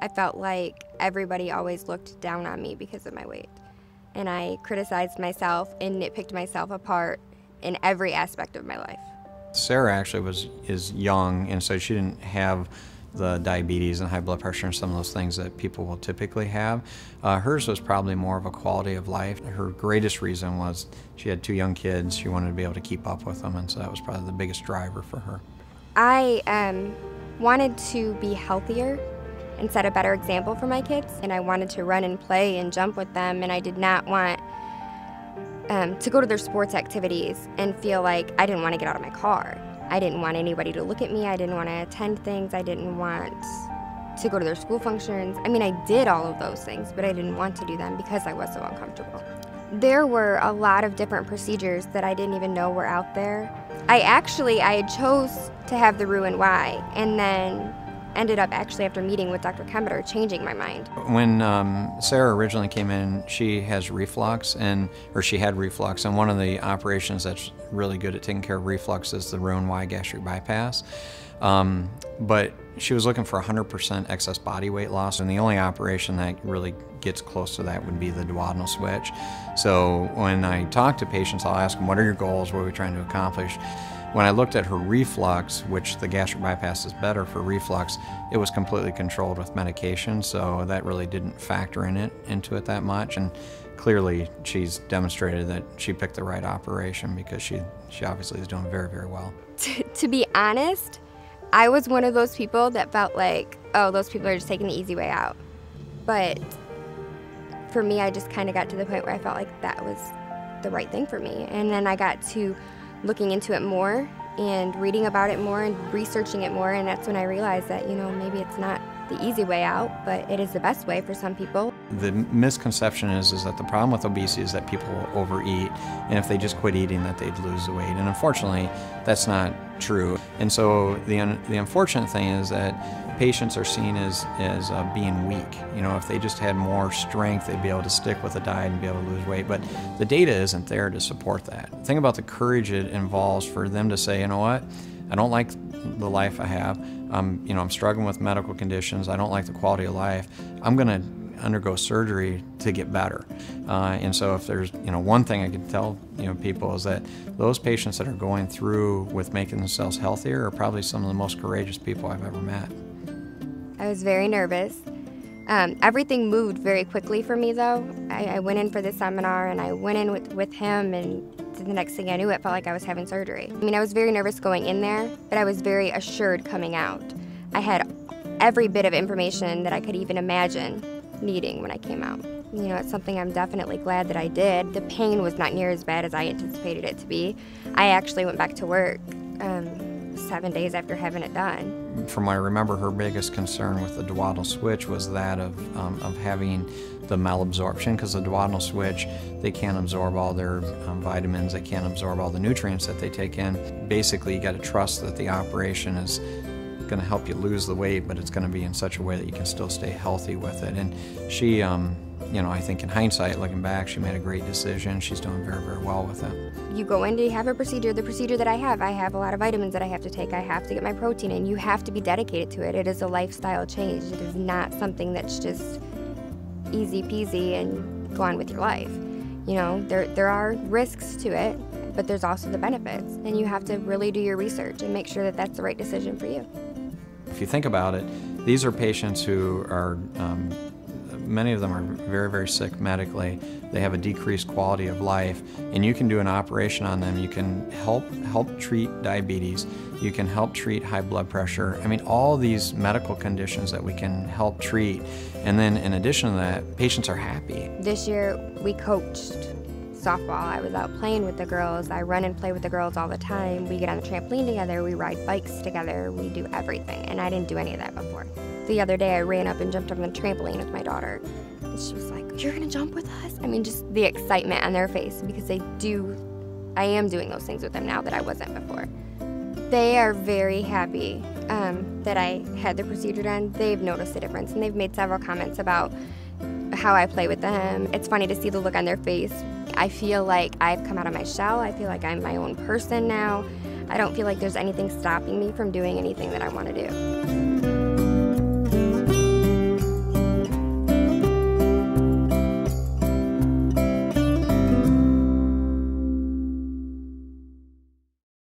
I felt like everybody always looked down on me because of my weight. And I criticized myself and nitpicked myself apart in every aspect of my life. Sarah actually is young, and so she didn't have the diabetes and high blood pressure and some of those things that people will typically have. Hers was probably more of a quality of life. Her greatest reason was she had 2 young kids. She wanted to be able to keep up with them, and so that was probably the biggest driver for her. I wanted to be healthier and set a better example for my kids, and I wanted to run and play and jump with them, and I did not want to go to their sports activities and feel like I didn't want to get out of my car. I didn't want anybody to look at me. I didn't want to attend things. I didn't want to go to their school functions. I mean, I did all of those things, but I didn't want to do them because I was so uncomfortable. There were a lot of different procedures that I didn't even know were out there. I had chose to have the Roux-en-Y, and then ended up actually, after meeting with Dr. Kemmeter, changing my mind. When Sarah originally came in, she has reflux, or she had reflux, and one of the operations that's really good at taking care of reflux is the Roux-en-Y gastric bypass. But she was looking for 100% excess body weight loss, and the only operation that really gets close to that would be the duodenal switch. So when I talk to patients, I'll ask them, what are your goals? What are we trying to accomplish? When I looked at her reflux, which the gastric bypass is better for reflux, it was completely controlled with medication, so that really didn't factor into it that much. And clearly, she's demonstrated that she picked the right operation because she obviously is doing very, very well. To be honest, I was one of those people that felt like, oh, those people are just taking the easy way out. But for me, I just kind of got to the point where I felt like that was the right thing for me. And then I got to looking into it more and reading about it more and researching it more, and that's when I realized that, maybe it's not the easy way out, but it is the best way for some people. The misconception is that the problem with obesity is that people will overeat, and if they just quit eating that they'd lose the weight, and unfortunately that's not true. And so the unfortunate thing is that patients are seen as being weak. If they just had more strength, they'd be able to stick with a diet and be able to lose weight, but the data isn't there to support that. Think about the courage it involves for them to say, you know what, I don't like the life I have. I'm struggling with medical conditions. I don't like the quality of life. I'm going to undergo surgery to get better. And so if there's one thing I can tell people is that those patients that are going through with making themselves healthier are probably some of the most courageous people I've ever met. I was very nervous. Everything moved very quickly for me, though. I went in for this seminar, and I went in with him, and the next thing I knew, it felt like I was having surgery. I was very nervous going in there, but I was very assured coming out. I had every bit of information that I could even imagine needing when I came out. It's something I'm definitely glad that I did. The pain was not near as bad as I anticipated it to be. I actually went back to work 7 days after having it done. From what I remember, her biggest concern with the duodenal switch was that of having the malabsorption, because the duodenal switch, they can't absorb all their vitamins, they can't absorb all the nutrients that they take in. Basically, you got to trust that the operation is going to help you lose the weight, but it's going to be in such a way that you can still stay healthy with it. And she, I think in hindsight, looking back, she made a great decision. She's doing very, very well with it. You go in to have a procedure, the procedure that I have a lot of vitamins that I have to take. I have to get my protein in. You have to be dedicated to it. It is a lifestyle change. It is not something that's just easy peasy and go on with your life. There are risks to it, but there's also the benefits, and you have to really do your research and make sure that that's the right decision for you. If you think about it, these are patients who are many of them are very, very sick medically. They have a decreased quality of life, and you can do an operation on them. You can help treat diabetes. You can help treat high blood pressure. All these medical conditions that we can help treat. And then in addition to that, patients are happy. This year we coached softball. I was out playing with the girls. I run and play with the girls all the time. We get on the trampoline together. We ride bikes together. We do everything, and I didn't do any of that before. The other day I ran up and jumped on the trampoline with my daughter, and she was like, "You're gonna jump with us?" Just the excitement on their face, because I am doing those things with them now that I wasn't before. They are very happy that I had the procedure done. They've noticed the difference, and they've made several comments about how I play with them. It's funny to see the look on their face. I feel like I've come out of my shell. I feel like I'm my own person now. I don't feel like there's anything stopping me from doing anything that I want to do.